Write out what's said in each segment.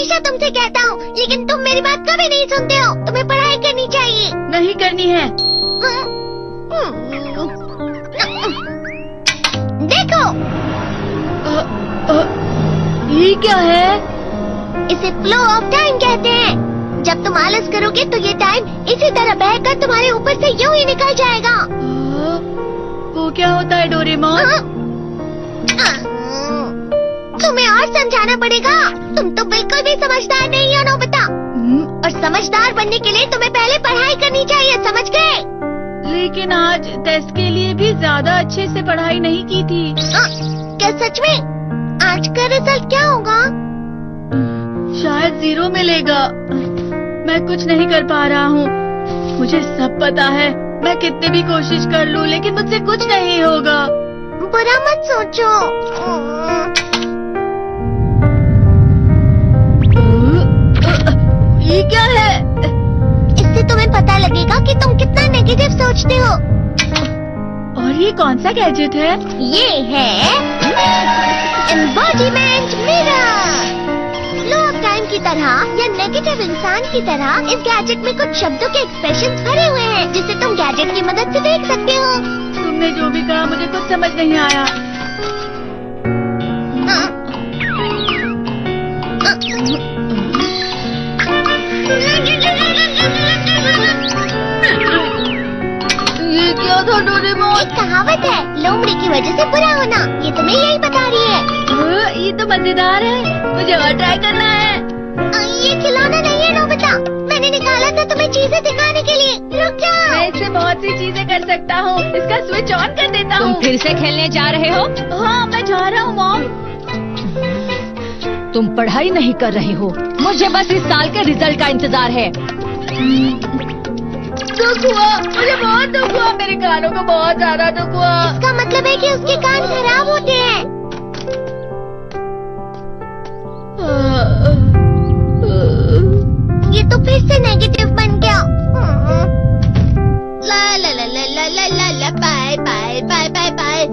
हमेशा तुमसे कहता हूँ, लेकिन तुम मेरी बात कभी नहीं सुनते हो। तुम्हें पढ़ाई करनी चाहिए। नहीं करनी है। देखो, ये क्या है? इसे फ्लो ऑफ टाइम कहते हैं। जब तुम आलस करोगे तो ये टाइम इसी तरह बहकर तुम्हारे ऊपर से यूं ही निकल जाएगा। वो क्या होता है डोरेमोन? तुम्हें और समझाना पड़ेगा। तुम तो बिल्कुल भी समझदार नहीं हो नोबिता। और समझदार बनने के लिए तुम्हें पहले पढ़ाई करनी चाहिए, समझ गए? लेकिन आज टेस्ट के लिए भी ज्यादा अच्छे से पढ़ाई नहीं की थी। क्या सच में? आज का रिजल्ट क्या होगा? शायद 0 मिलेगा। मैं कुछ नहीं कर पा रहा हूँ। मुझे सब पता है। मैं कितनी भी कोशिश कर लूँ, लेकिन मुझसे कुछ नहीं होगा। बुरा मत सोचो। ये क्या है? इससे तुम्हें पता लगेगा कि तुम कितना नेगेटिव सोचते हो। और ये कौन सा गैजेट है? ये है embodiment mirror. Flow of time की तरह या नेगेटिव इंसान की तरह इस गैजेट में कुछ शब्दों के एक्सप्रेशंस भरे हुए हैं, जिसे तुम गैजेट की मदद से देख सकते हो। तुमने जो भी कहा मुझे कुछ समझ नहीं आया। ये क्या था डोरेमोन? एक कहावत है, लोमड़ी की वजह से बुरा होना। ये तुम्हें यही बता रही है। ये तो मजेदार है। मुझे और ट्राई करना है। ये खिलौना नहीं है नोबिता। मैंने निकाला था तुम्हें चीजें दिखाने के लिए। रुक जाओ। मैं इससे बहुत सी चीजें कर सकता हूँ। इसका स्विच ऑन कर देता हूँ। तुम फिर से खेलने जा रहे हो? हाँ, मैं जा रहा हूँ मॉम। तुम पढ़ाई नहीं कर रहे हो। मुझे बस इस साल के रिजल्ट का इंतजार है। दुख हुआ, मुझे बहुत दुख हुआ। मेरे कानों को बहुत ज्यादा दुख हुआ। इसका मतलब है कि उसके कान खराब होते हैं। ये तो फिर से नेगेटिव बन गया। ला ला ला ला ला ला ला ला bye bye bye bye bye.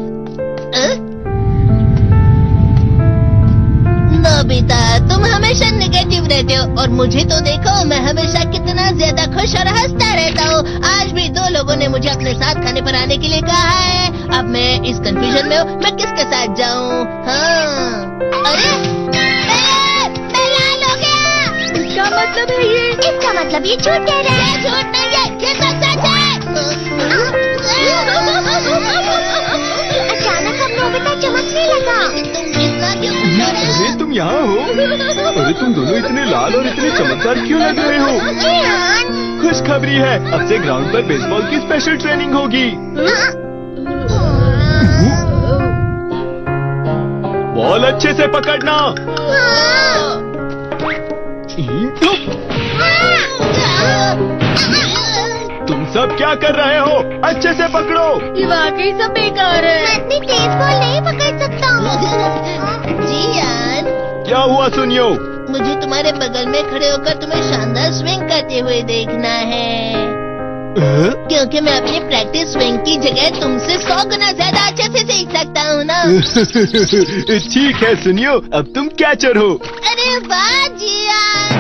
Nobita, तुम हमेशा नेगेटिव रहते हो और मुझे तो देखो, मैं हमेशा कितना ज्यादा खुश और हंसता रहता हूँ। आज भी 2 लोगों ने मुझे अपने साथ खाने पर आने के लिए कहा है। अब मैं इस कंफ्यूजन में हूँ, मैं किसके साथ जाऊँ? हाँ, अरे मैं लाल हो गया। क्या मतलब है ये? इसका मतलब ये झूठ कह रहा है। झूठ नहीं है, ये तो सच है। अचानक अब नोबिता चमकने लगा। तुम इतना क्यों खुश हो रहे हो? अरे तुम यहाँ हो? अरे तुम दोनों इतने लाल और इतने चमकदार क्यों लग रहे हो? जियान। खुशखबरी है, अब से ग्राउंड पर बेसबॉल की स्पेशल ट्रेनिंग होगी। बॉल अच्छे से पकड़ना। तुम सब क्या कर रहे हो? अच्छे से पकड़ो। ये वाकई सब बेकार मैं है। इतनी तेज बॉल नहीं पकड़ सकता हूँ। जियान, क्या हुआ सुनियो? मुझे तुम्हारे बगल में खड़े होकर तुम्हें शानदार स्विंग करते हुए देखना है, क्योंकि मैं अपनी प्रैक्टिस स्विंग की जगह तुमसे 100 गुना ज्यादा अच्छे से सीख सकता हूँ ना। ठीक है सुनियो, अब तुम कैचर हो। अरे वाह जियान।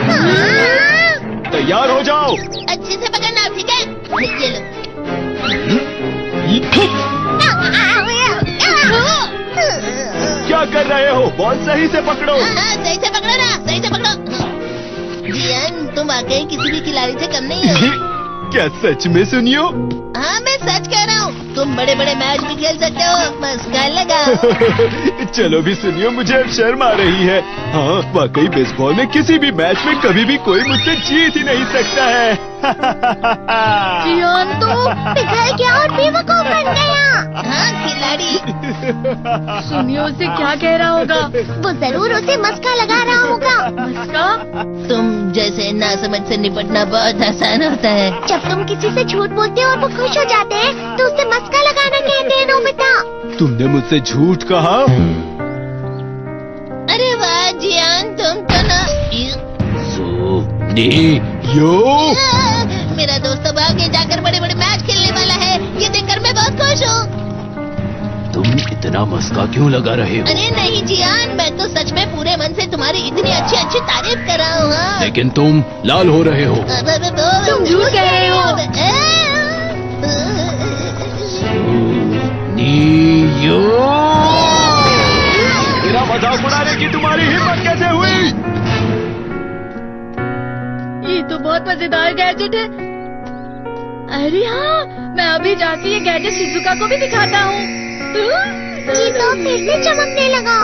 तैयार हो जाओ। अच्छे से पकड़ना, ठीक है? ये लो। क्या कर रहे हो? बॉल सही से पकड़ो। हाँ, सही से पकड़ो ना, सही से पकड़ो। जियान, तुम वाकई किसी भी खिलाड़ी से कम नहीं हो। क्या सच में सुनियो? हाँ, मैं सच कह रहा हूँ। तुम बड़े बड़े मैच भी खेल सकते हो, बस कर लगाओ। चलो भी सुनियो, मुझे अब शर्म आ रही है। हाँ, वाकई बेसबॉल में किसी भी मैच में कभी भी कोई मुझसे जीत ही नहीं सकता है। जियान तो पिघल गया और बेवकूफ बन गया। हाँ, खिलाड़ी। सुनियो से क्या कह रहा होगा? वो जरूर उसे मस्का लगा रहा होगा। मस्का? तुम जैसे नासमझ से निपटना बहुत आसान होता है। जब तुम किसी से झूठ बोलते हो और वो खुश हो जाते हैं, तो उसे मस्का लगाना कहते हैं नोबिता। तुमने मुझसे झूठ कहा? अरे वाह जियान, तुम तो ना। यो, मेरा दोस्त अब आगे जाकर बड़े बड़े मैच खेलने वाला है। ये देखकर मैं बहुत खुश हूँ। तुम इतना मस्का क्यों लगा रहे हो? अरे नहीं जियान, मैं तो सच में पूरे मन से तुम्हारी इतनी अच्छी अच्छी तारीफ कर रहा हूँ। हाँ। लेकिन तुम लाल हो रहे हो। तुम झूठ कह रहे हो। नीयो, मेरा मजाक उड़ाने की तुम्हारी हिम्मत कैसे हुई? ये तो बहुत मजेदार गैजेट है। अरे हाँ, मैं अभी जाती ये गैजेट शिजुका को भी दिखाता हूँ। जी तो फिर से चमकने लगा।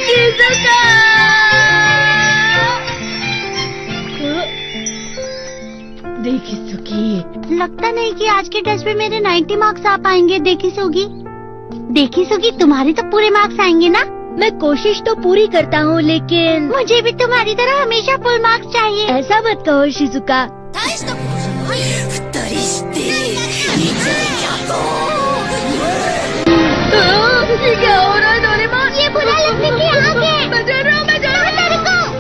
शिजुका! देखी सुगी, लगता नहीं कि आज के टेस्ट में मेरे 90 मार्क्स आ पाएंगे। देखी सुगी तुम्हारे तो पूरे मार्क्स आएंगे ना? मैं कोशिश तो पूरी करता हूँ, लेकिन मुझे भी तुम्हारी तरह हमेशा फुल मार्क्स चाहिए। ऐसा मत कहो शिजुका। ये क्या हो रहा है डोरेमोन? ये बुरा लगने की आग है। मैं डर रहा हूँ, मैं डर रहा तेरे को हूँ।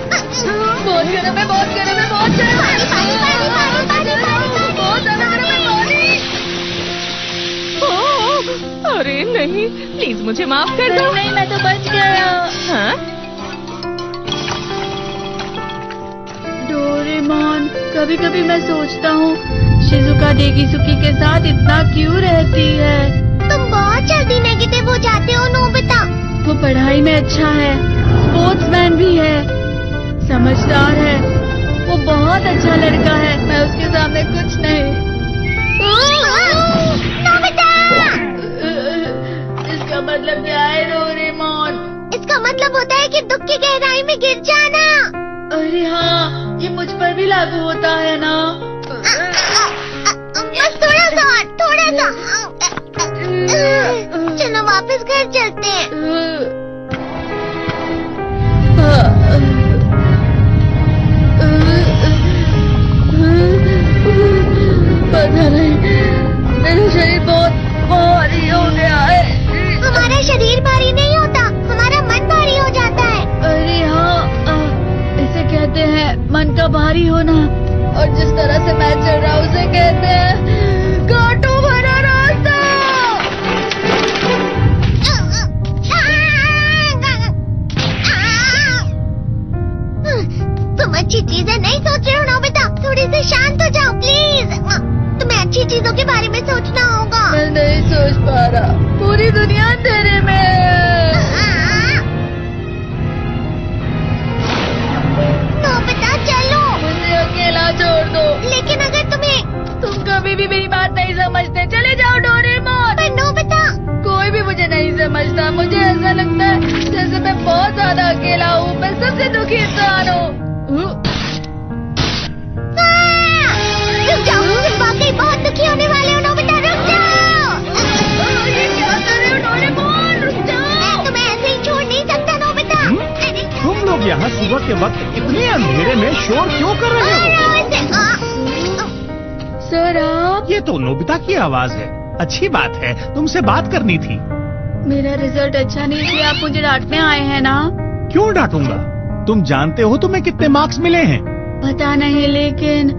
बहुत गर्म है, बहुत गर्म है, बहुत गर्म है। पानी, पानी, पानी, पानी, पानी। बहुत ज्यादा गर्म है पानी। ओह, अरे नहीं, प्लीज मुझे माफ कर दो। नहीं, मैं तो बच गया। हाँ? डोरेमोन, कभी कभी मैं सोचता हूँ शिजुका डेगिसुकी के साथ इतना क्यों रहती है। तुम बहुत जल्दी नेगेटिव हो जाते हो नोबिता। वो पढ़ाई में अच्छा है, स्पोर्ट्समैन भी है, समझदार है, वो बहुत अच्छा लड़का है। मैं उसके सामने कुछ नहीं। नोबिता! इसका मतलब क्या है डोरेमोन? इसका मतलब होता है कि दुख की गहराई में गिर जाना। अरे हाँ, ये मुझ पर भी लागू होता है ना। बस थोड़ा सा और, थोड़ा सा। चलो वापस घर चलते हैं। पता नहीं, मेरा शरीर बहुत भारी हो गया है। हमारा शरीर भारी नहीं होता, हमारा मन भारी हो जाता है। अरे हाँ, इसे कहते हैं मन का भारी होना। और जिस तरह से मैं चल रहा हूँ उसे कहते हैं कांटों भरा रास्ता। तुम अच्छी चीजें नहीं सोच रहे हो नोबिता, थोड़ी सी शांत हो जाओ प्लीज। तुम्हें अच्छी चीजों के बारे में सोचना होगा। मैं नहीं सोच पा रहा, पूरी दुनिया अंधेरे में है। नोबिता चलो। मुझे अकेला छोड़ दो। लेकिन अगर तुम कभी भी मेरी बात नहीं समझते, चले जाओ डोरेमोन। पर नोबिता। कोई भी मुझे नहीं समझता। मुझे ऐसा लगता है जैसे मैं बहुत ज्यादा अकेला हूँ। मैं सबसे दुखी इंसान हूँ। रुक जाओ, तुम वाकई बहुत दुखी होने वाले हो नोबिता, रुक जाओ। ये क्या कर रहे हो डोरेमोन? रुक जाओ। मैं तुम्हें ऐसे ही छोड़ नहीं सकता नोबिता। तुम लोग यहाँ सुबह के वक्त इतने अंधेरे में शोर क्यों कर रहे हो? सर आप? ये तो नोबिता की आवाज है। अच्छी बात है, तुमसे बात करनी थी। मेरा रिजल्ट अच्छा नहीं इसलिए आप मुझे डांटने आए हैं ना? क्यों डांटूंगा? तुम जानते हो तुम्हें कितने मार्क्स मिले हैं? पता नहीं, लेकिन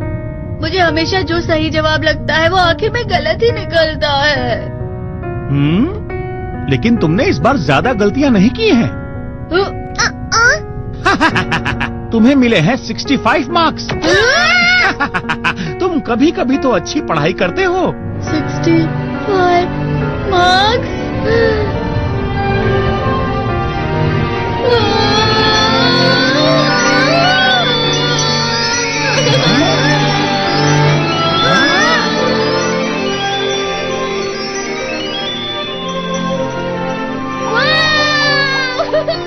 मुझे हमेशा जो सही जवाब लगता है वो आखिर में गलत ही निकलता है। लेकिन तुमने इस बार ज्यादा गलतियाँ नहीं की हैं। तुम्हें मिले हैं 65 मार्क्स। तुम कभी कभी तो अच्छी पढ़ाई करते हो। 65 मार्क्स?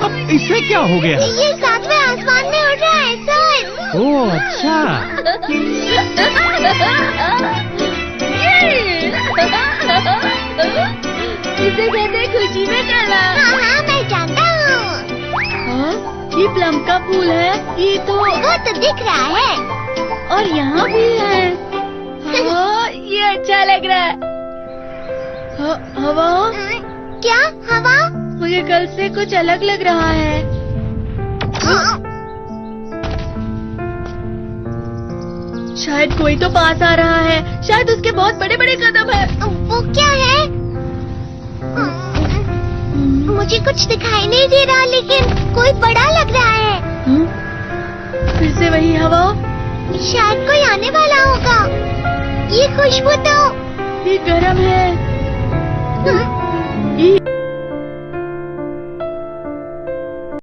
अब इससे क्या हो गया? ये सातवें आसमान में उड़ रहा है सर। ओह अच्छा। इसे कहते हैं खुशी में कला। हाँ, मैं जानता हूँ। ये प्लम का फूल है। ये तो वो तो दिख रहा है। और यहाँ भी है। ये अच्छा लग रहा है। हवा? क्या हवा? मुझे कल से कुछ अलग लग रहा है। शायद कोई तो पास आ रहा है। शायद उसके बहुत बड़े बड़े कदम है। वो क्या है? मुझे कुछ दिखाई नहीं दे रहा, लेकिन कोई बड़ा लग रहा है। फिर से वही हवा। शायद कोई आने वाला होगा। ये खुशबू तो ये गर्म है। हाँ?